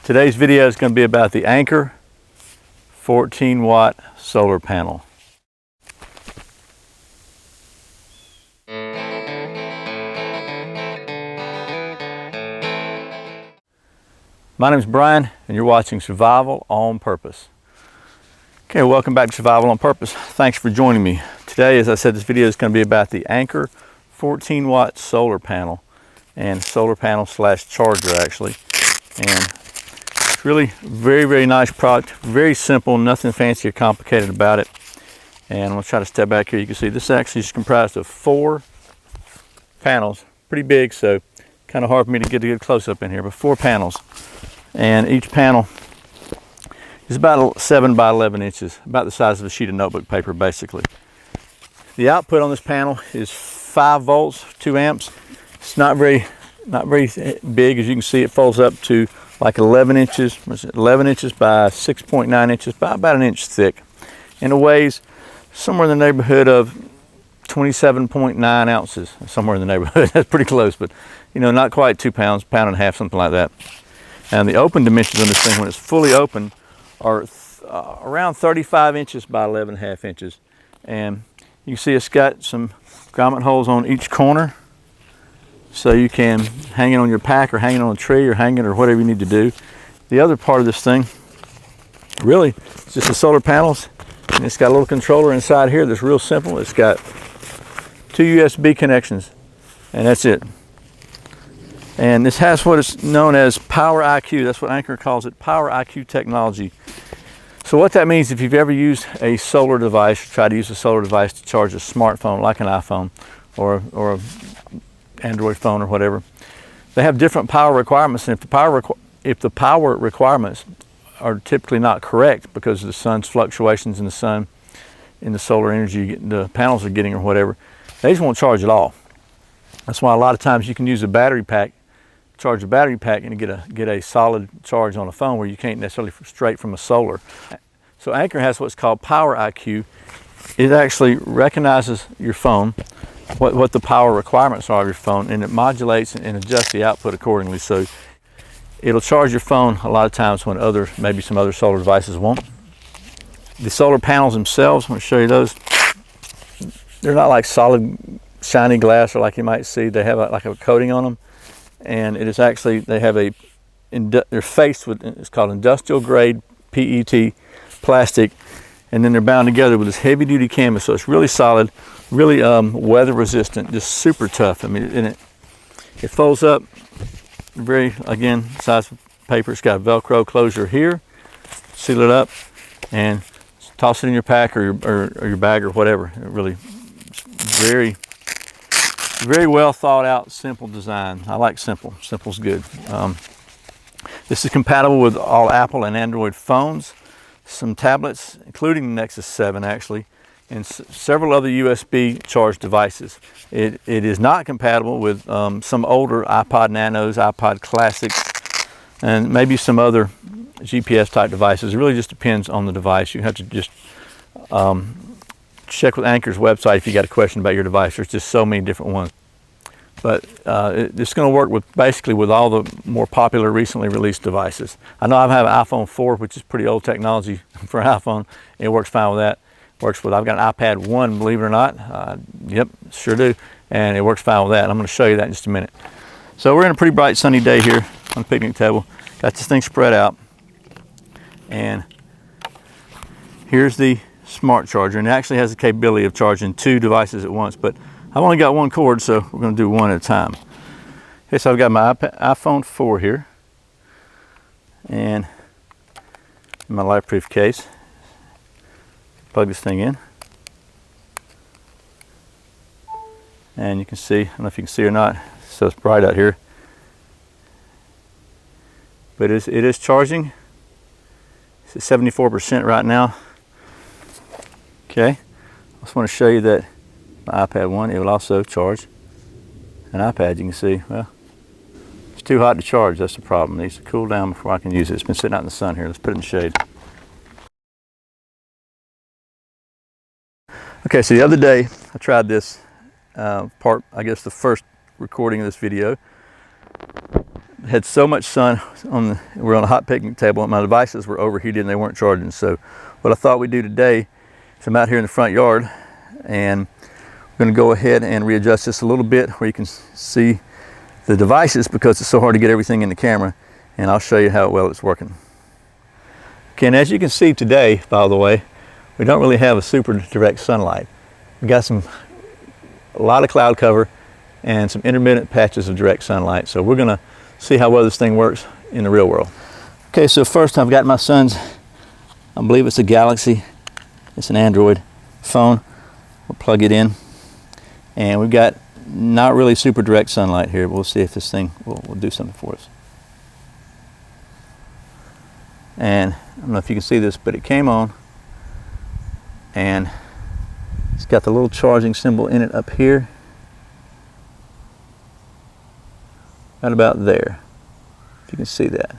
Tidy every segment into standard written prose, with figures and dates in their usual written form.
Today's video is going to be about the Anker 14-watt solar panel. My name is Brian and you're watching Survival on Purpose. Okay, welcome back to Survival on Purpose. Thanks for joining me. Today, as I said, this video is going to be about the Anker 14-watt solar panel and solar panel slash charger actually. And it's really very nice product, very simple, nothing fancy or complicated about it. And I'm going to try to step back here. You can see this actually is comprised of 4 panels, pretty big, so kind of hard for me to get a good close-up in here, but 4 panels. And each panel is about 7 by 11 inches, about the size of a sheet of notebook paper basically. The output on this panel is 5 volts, 2 amps. It's not very big. As you can see, it folds up to like 11 inches, 11 inches by 6.9 inches, by about an inch thick. And it weighs somewhere in the neighborhood of 27.9 ounces, somewhere in the neighborhood. That's pretty close, but you know, not quite 2 pounds, pound and a half, something like that. And the open dimensions on this thing, when it's fully open, are around 35 inches by 11.5 inches. And you can see it's got some grommet holes on each corner, so you can hang it on your pack or hang it on a tree or hang it or whatever you need to do. The other part of this thing, really, it's just the solar panels, and it's got a little controller inside here that's real simple. It's got 2 USB connections, and that's it. And this has what is known as PowerIQ. That's what Anker calls it, PowerIQ technology. So what that means, if you've ever used a solar device, or tried to use a solar device to charge a smartphone like an iPhone or an Android phone or whatever, they have different power requirements. And if the power requirements are typically not correct because of the sun's fluctuations in the solar energy the panels are getting or whatever, they just won't charge at all. That's why a lot of times you can use a battery pack, charge a battery pack, and get a solid charge on a phone where you can't necessarily straight from a solar. So Anker has what's called PowerIQ. It actually recognizes your phone, what the power requirements are of your phone, and it modulates and adjusts the output accordingly. So it'll charge your phone a lot of times when maybe some other solar devices won't. The solar panels themselves, I'm going to show you those. They're not like solid shiny glass or like you might see. They have like a coating on them, and it is actually, they're faced with, it's called industrial grade PET plastic, and then they're bound together with this heavy duty canvas, so it's really solid, really weather resistant, just super tough. I mean, it folds up very, again, size of paper. It's got a Velcro closure here, seal it up and toss it in your pack or your bag or whatever. It really, very well thought out, simple design. I like simple. Simple's good. This is compatible with all Apple and Android phones, some tablets, including the Nexus 7 actually, and several other USB charged devices. It is not compatible with some older iPod Nanos, iPod Classics, and maybe some other GPS type devices. It really just depends on the device. You have to just check with Anker's website if you got a question about your device. There's just so many different ones. But it's going to work basically with all the more popular recently released devices. I know I have an iPhone 4, which is pretty old technology for an iPhone. It works fine with that. I've got an iPad 1, believe it or not. Yep, sure do. And it works fine with that. I'm going to show you that in just a minute. So we're in a pretty bright sunny day here on the picnic table. Got this thing spread out. And here's the smart charger, and it actually has the capability of charging 2 devices at once, but I've only got 1 cord, so we're going to do one at a time. Okay, so I've got my iPhone 4 here, and my life-proof case. Plug this thing in, and you can see, I don't know if you can see or not, so it's bright out here, but it is charging. It's at 74% right now. Okay, I just want to show you that my iPad 1, it will also charge an iPad. You can see, well, it's too hot to charge. That's the problem. It needs to cool down before I can use it. It's been sitting out in the sun here. Let's put it in the shade. Okay, so the other day I tried this I guess the first recording of this video. had so much sun we're on a hot picnic table, and my devices were overheated and they weren't charging. So what I thought we'd do today is I'm out here in the front yard, and I'm going to go ahead and readjust this a little bit where you can see the devices, because it's so hard to get everything in the camera, and I'll show you how well it's working. Okay, and as you can see today, by the way, we don't really have a super direct sunlight. We got a lot of cloud cover and some intermittent patches of direct sunlight. So we're gonna see how well this thing works in the real world. Okay, so first I've got my son's, I believe it's a Galaxy, it's an Android phone. We'll plug it in, and we've got not really super direct sunlight here. We'll see if this thing will do something for us. And I don't know if you can see this, but it came on, and it's got the little charging symbol in it up here, right about there, if you can see that.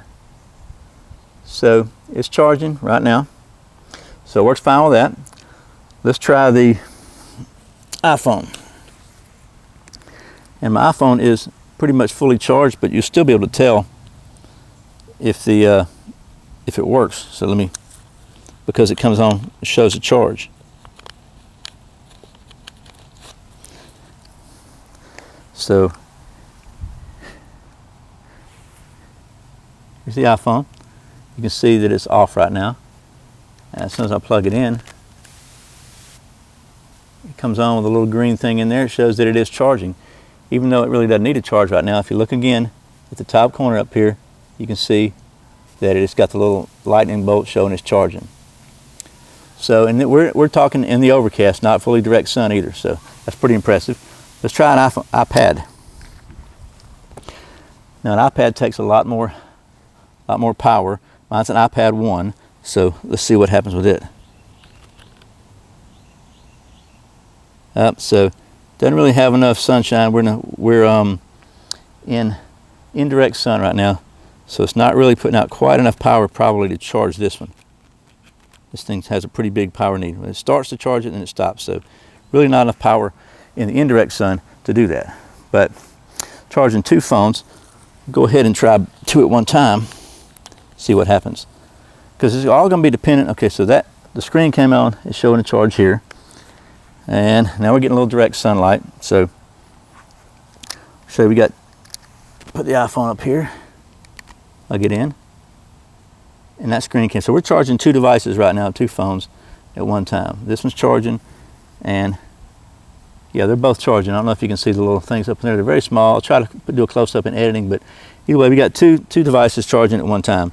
So it's charging right now, so it works fine with that. Let's try the iPhone. And my iPhone is pretty much fully charged, but you'll still be able to tell if it works. So let me, because it comes on, it shows a charge. So here's the iPhone. You can see that it's off right now. And as soon as I plug it in, it comes on with a little green thing in there. It shows that it is charging, even though it really doesn't need a charge right now. If you look again at the top corner up here, you can see that it's got the little lightning bolt showing it's charging. So, and we're talking in the overcast, not fully direct sun either. So that's pretty impressive. Let's try an iPad. Now an iPad takes a lot more power. Mine's an iPad 1, so let's see what happens with it. So doesn't really have enough sunshine. We're in indirect sun right now, so it's not really putting out quite enough power probably to charge this one. This thing has a pretty big power need. When it starts to charge it, then it stops. So really not enough power in the indirect sun to do that. But charging two phones, go ahead and try two at one time, see what happens. Because it's all going to be dependent. Okay, so that the screen came on, it's showing a charge here. And now we're getting a little direct sunlight. So we got, put the iPhone up here, I'll get in, and that screen came. So we're charging two devices right now, two phones at one time. This one's charging, and yeah, they're both charging. I don't know if you can see the little things up in there. They're very small. I'll try to do a close-up in editing, but either way, we got two devices charging at one time.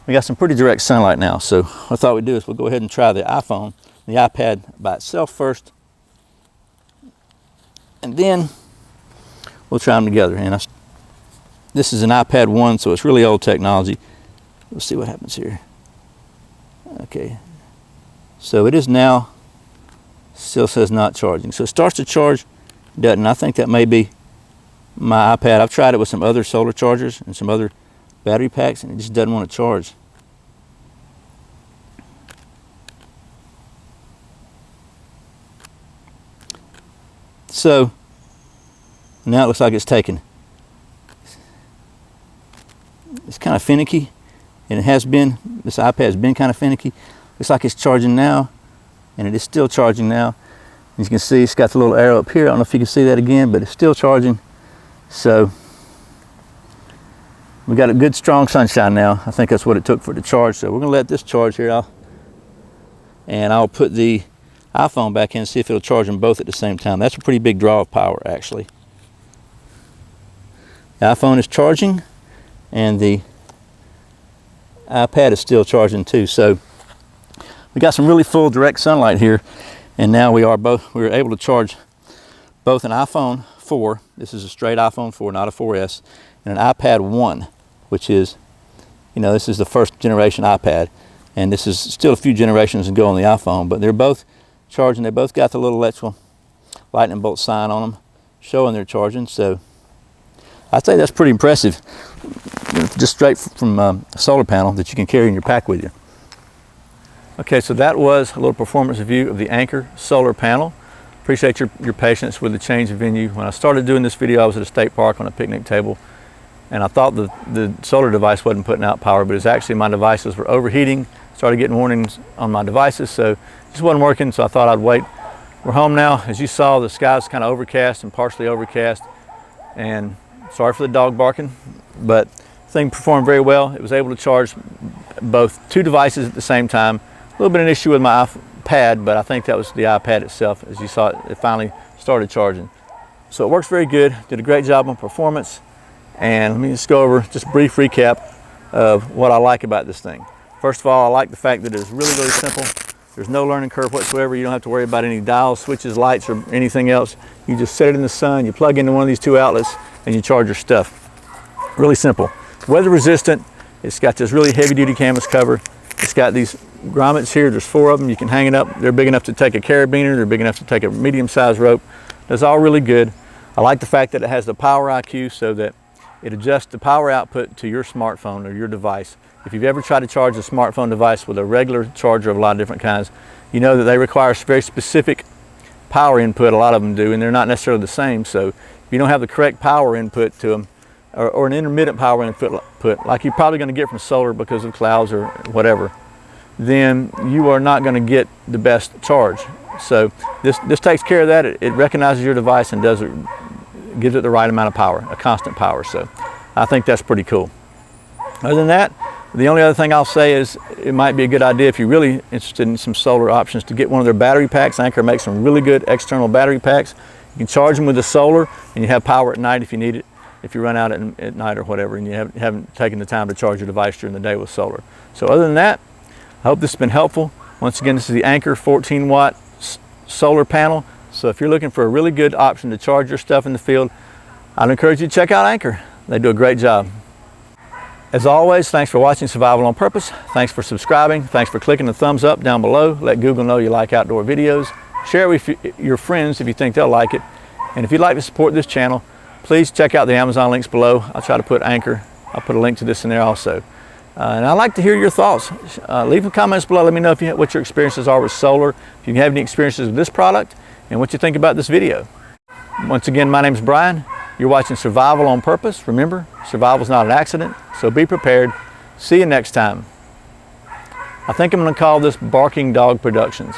We got some pretty direct sunlight now, so what I thought we'd do is we'll go ahead and try the iPhone, the iPad by itself first, and then we'll try them together. And this is an iPad 1, so it's really old technology. We'll see what happens here. Okay, so it is now, still says not charging. So it starts to charge, doesn't. I think that may be my iPad. I've tried it with some other solar chargers and some other battery packs, and it just doesn't want to charge. So now it looks like it's taken. It's kind of finicky, and it has been, this iPad has been kind of finicky. Looks like it's charging now, and it is still charging now. As you can see, it's got the little arrow up here. I don't know if you can see that again, but it's still charging. So we got a good strong sunshine now. I think that's what it took for it to charge. So we're gonna let this charge here, and I'll put the iPhone back in and see if it'll charge them both at the same time. That's a pretty big draw of power, actually. The iPhone is charging, and the iPad is still charging too. So we got some really full direct sunlight here, and now we're able to charge both an iPhone 4. This is a straight iPhone 4, not a 4S, and an iPad 1, which is, this is the first generation iPad, and this is still a few generations to go on the iPhone, but they're both charging. They both got the little electrical lightning bolt sign on them showing they're charging. So I'd say that's pretty impressive, just straight from a solar panel that you can carry in your pack with you. Okay, so that was a little performance review of the Anker solar panel. Appreciate your patience with the change of venue. When I started doing this video, I was at a state park on a picnic table, and I thought the solar device wasn't putting out power, but it's actually my devices were overheating. Started getting warnings on my devices, so it just wasn't working, so I thought I'd wait. We're home now. As you saw, the sky's kind of overcast and partially overcast, and sorry for the dog barking, but the thing performed very well. It was able to charge both two devices at the same time. A little bit of an issue with my iPad, but I think that was the iPad itself. As you saw, it finally started charging. So it works very good. Did a great job on performance. And let me just go over just a brief recap of what I like about this thing. First of all, I like the fact that it's really, really simple. There's no learning curve whatsoever. You don't have to worry about any dials, switches, lights, or anything else. You just set it in the sun, you plug into one of these two outlets, and you charge your stuff. Really simple. Weather resistant. It's got this really heavy duty canvas cover. It's got these grommets here. There's 4 of them. You can hang it up. They're big enough to take a carabiner. They're big enough to take a medium-sized rope. That's all really good. I like the fact that it has the PowerIQ so that it adjusts the power output to your smartphone or your device. If you've ever tried to charge a smartphone device with a regular charger of a lot of different kinds, you know that they require very specific power input. A lot of them do, and they're not necessarily the same. So if you don't have the correct power input to them, or an intermittent power input like you're probably going to get from solar because of clouds or whatever, then you are not going to get the best charge. So this takes care of that. It recognizes your device and gives it the right amount of power, a constant power. So I think that's pretty cool. Other than that, the only other thing I'll say is it might be a good idea if you're really interested in some solar options to get one of their battery packs. Anker makes some really good external battery packs. You can charge them with the solar and you have power at night if you need it, if you run out at night or whatever and you haven't taken the time to charge your device during the day with solar. So other than that, I hope this has been helpful. Once again, this is the Anker 14-watt solar panel. So if you're looking for a really good option to charge your stuff in the field, I'd encourage you to check out Anker. They do a great job. As always, thanks for watching Survival on Purpose. Thanks for subscribing. Thanks for clicking the thumbs up down below. Let Google know you like outdoor videos. Share it with your friends if you think they'll like it. And if you'd like to support this channel, please check out the Amazon links below. I'll try to put Anker. I'll put a link to this in there also. And I'd like to hear your thoughts. Leave the comments below. Let me know what your experiences are with solar, if you have any experiences with this product, and what you think about this video. Once again, my name's Brian. You're watching Survival on Purpose. Remember, survival's not an accident, so be prepared. See you next time. I think I'm going to call this Barking Dog Productions.